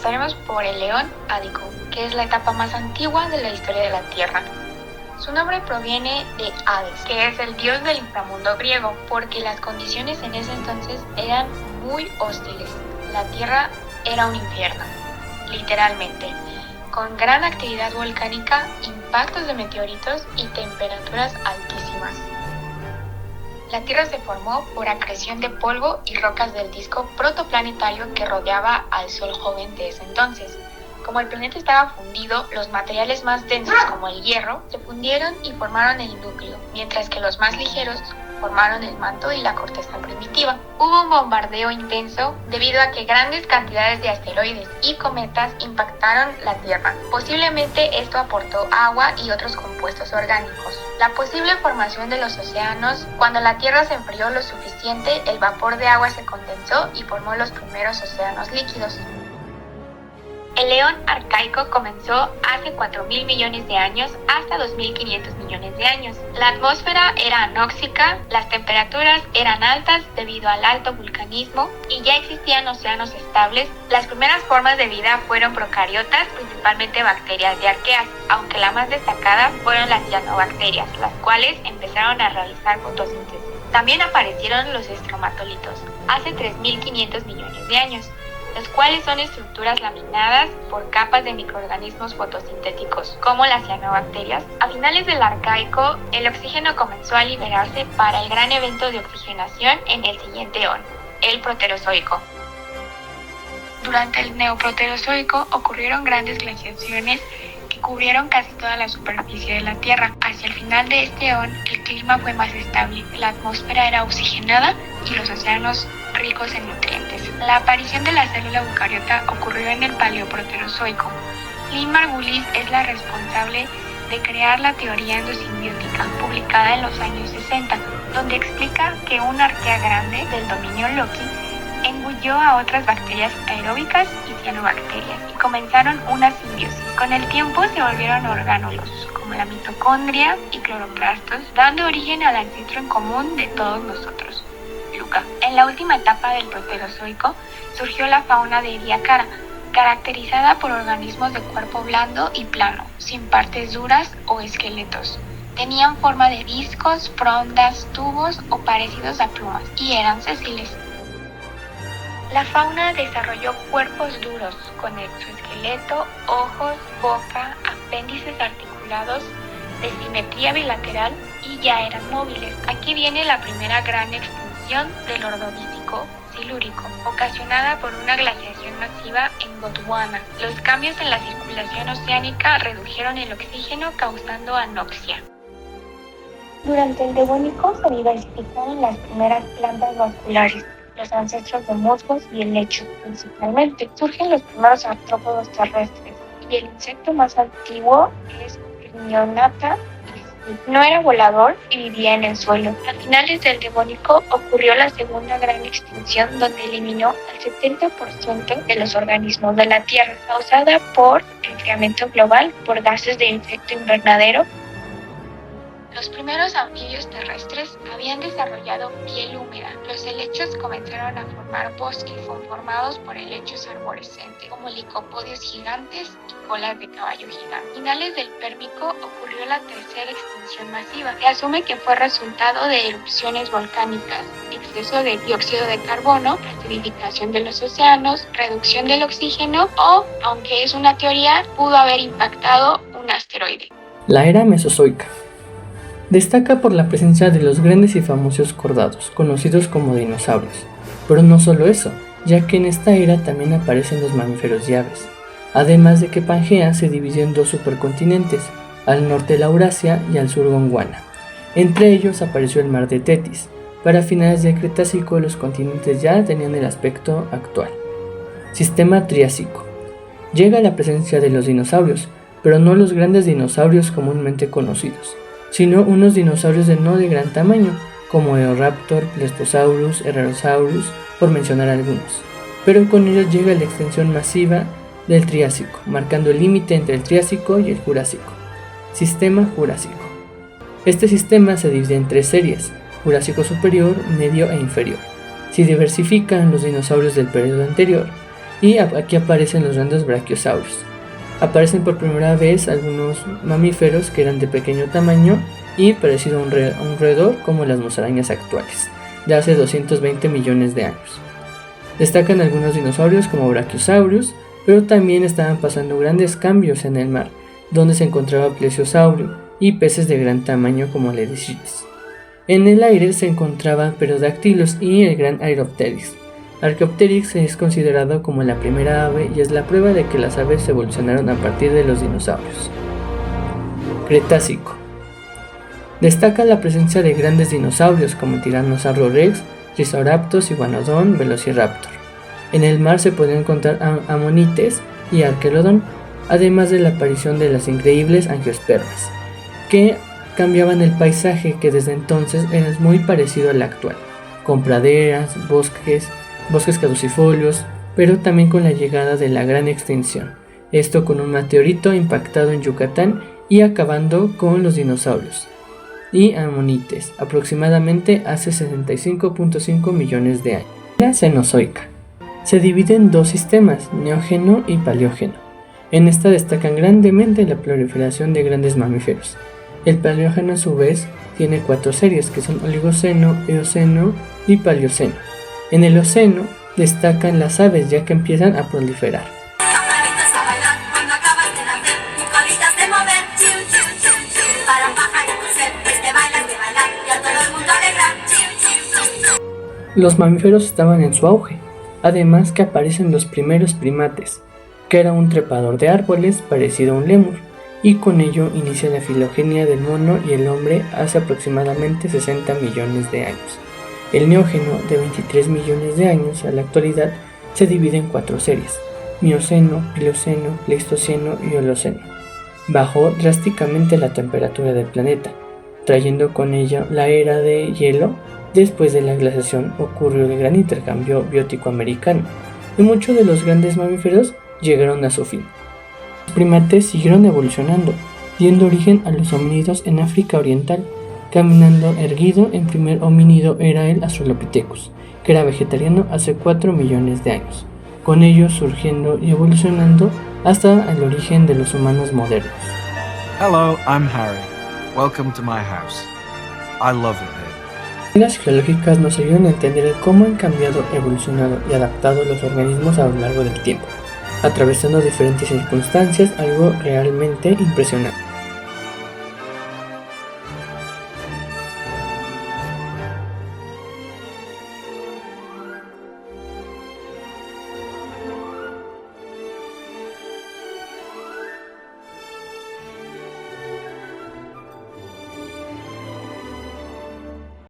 Empezaremos por el león Ádico, que es la etapa más antigua de la historia de la Tierra. Su nombre proviene de Hades, que es el dios del inframundo griego, porque las condiciones en ese entonces eran muy hostiles. La Tierra era un infierno, literalmente, con gran actividad volcánica, impactos de meteoritos y temperaturas altísimas. La Tierra se formó por acreción de polvo y rocas del disco protoplanetario que rodeaba al Sol joven de ese entonces. Como el planeta estaba fundido, los materiales más densos como el hierro se fundieron y formaron el núcleo, mientras que los más ligeros formaron el manto y la corteza primitiva. Hubo un bombardeo intenso debido a que grandes cantidades de asteroides y cometas impactaron la Tierra. Posiblemente esto aportó agua y otros compuestos orgánicos. La posible formación de los océanos: cuando la Tierra se enfrió lo suficiente, el vapor de agua se condensó y formó los primeros océanos líquidos. El león arcaico comenzó hace 4.000 millones de años hasta 2.500 millones de años. La atmósfera era anóxica, las temperaturas eran altas debido al alto vulcanismo y ya existían océanos estables. Las primeras formas de vida fueron procariotas, principalmente bacterias de arqueas, aunque la más destacada fueron las cianobacterias, las cuales empezaron a realizar fotosíntesis. También aparecieron los estromatolitos hace 3.500 millones de años, los cuales son estructuras laminadas por capas de microorganismos fotosintéticos, como las cianobacterias. A finales del Arcaico, el oxígeno comenzó a liberarse para el gran evento de oxigenación en el siguiente eón, el Proterozoico. Durante el Neoproterozoico ocurrieron grandes glaciaciones que cubrieron casi toda la superficie de la Tierra. Hacia el final de este eón, el clima fue más estable, la atmósfera era oxigenada y los océanos ricos en nutrientes. La aparición de la célula eucariota ocurrió en el Paleoproterozoico. Lynn Margulis es la responsable de crear la teoría endosimbiótica, publicada en los años 60, donde explica que una arquea grande del dominio Loki engulló a otras bacterias aeróbicas y cianobacterias y comenzaron una simbiosis. Con el tiempo se volvieron orgánulos, como la mitocondria y cloroplastos, dando origen al ancestro en común de todos nosotros, Luca. En la última etapa del Proterozoico surgió la fauna de Ediacara, caracterizada por organismos de cuerpo blando y plano, sin partes duras o esqueletos. Tenían forma de discos, frondas, tubos o parecidos a plumas, y eran sesiles. La fauna desarrolló cuerpos duros, con exoesqueleto, ojos, boca, apéndices articulados, de simetría bilateral y ya eran móviles. Aquí viene la primera gran extinción del Ordovícico silúrico, ocasionada por una glaciación masiva en Gondwana. Los cambios en la circulación oceánica redujeron el oxígeno, causando anoxia. Durante el Devónico se diversificaron las primeras plantas vasculares, los ancestros de musgos y helechos principalmente. Surgen los primeros artrópodos terrestres y el insecto más antiguo es Rhinionata. No era volador y vivía en el suelo. A finales del Devónico ocurrió la segunda gran extinción, donde eliminó al 70% de los organismos de la Tierra, causada por enfriamiento global por gases de efecto invernadero. Los primeros anfibios terrestres habían desarrollado piel húmeda. Los helechos comenzaron a formar bosques conformados por helechos arborescentes, como licopodios gigantes y colas de caballo gigante. A finales del Pérmico ocurrió la tercera extinción masiva. Se asume que fue resultado de erupciones volcánicas, exceso de dióxido de carbono, acidificación de los océanos, reducción del oxígeno o, aunque es una teoría, pudo haber impactado un asteroide. La era Mesozoica. Destaca por la presencia de los grandes y famosos cordados, conocidos como dinosaurios. Pero no solo eso, ya que en esta era también aparecen los mamíferos y aves. Además de que Pangea se dividió en dos supercontinentes, al norte la Eurasia y al sur Gondwana. Entre ellos apareció el mar de Tetis. Para finales del Cretácico los continentes ya tenían el aspecto actual. Sistema Triásico. Llega la presencia de los dinosaurios, pero no los grandes dinosaurios comúnmente conocidos, sino unos dinosaurios de no de gran tamaño, como Eoraptor, Plestosaurus, Herrerasaurus, por mencionar algunos. Pero con ellos llega la extensión masiva del Triásico, marcando el límite entre el Triásico y el Jurásico. Sistema Jurásico. Este sistema se divide en tres series: Jurásico superior, medio e inferior. Se diversifican los dinosaurios del periodo anterior y aquí aparecen los grandes brachiosaurios. Aparecen por primera vez algunos mamíferos que eran de pequeño tamaño y parecido a un roedor como las musarañas actuales, de hace 220 millones de años. Destacan algunos dinosaurios como Brachiosaurus, pero también estaban pasando grandes cambios en el mar, donde se encontraba Plesiosaurio y peces de gran tamaño como Ledischites. En el aire se encontraban Pterodactylos y el gran Archaeopteryx. Archaeopteryx es considerado como la primera ave y es la prueba de que las aves evolucionaron a partir de los dinosaurios. Cretácico. Destaca la presencia de grandes dinosaurios como Tyrannosaurus rex, Triceratops, Iguanodon, Velociraptor. En el mar se podían encontrar amonites y Archelodon, además de la aparición de las increíbles angiospermas, que cambiaban el paisaje que desde entonces era muy parecido al actual, con praderas, bosques caducifolios, pero también con la llegada de la gran extinción, esto con un meteorito impactado en Yucatán y acabando con los dinosaurios y amonites, aproximadamente hace 65.5 millones de años. La Cenozoica. Se divide en dos sistemas, Neógeno y Paleógeno. En esta destacan grandemente la proliferación de grandes mamíferos. El Paleógeno a su vez tiene 4 series que son Oligoceno, Eoceno y Paleoceno. En el Eoceno destacan las aves ya que empiezan a proliferar. Los mamíferos estaban en su auge, además que aparecen los primeros primates, que era un trepador de árboles parecido a un lémur, y con ello inicia la filogenia del mono y el hombre hace aproximadamente 60 millones de años. El Neógeno, de 23 millones de años a la actualidad, se divide en 4 series, Mioceno, Plioceno, Pleistoceno y Holoceno. Bajó drásticamente la temperatura del planeta, trayendo con ella la era de hielo. Después de la glaciación ocurrió el gran intercambio biótico americano, y muchos de los grandes mamíferos llegaron a su fin. Los primates siguieron evolucionando, dando origen a los homínidos en África Oriental. Caminando erguido, el primer homínido era el Australopithecus, que era vegetariano hace 4 millones de años, con ello surgiendo y evolucionando hasta el origen de los humanos modernos. Hello, I'm Harry. Welcome to my house. I love it here. Las geológicas nos ayudan a entender cómo han cambiado, evolucionado y adaptado los organismos a lo largo del tiempo, atravesando diferentes circunstancias, algo realmente impresionante.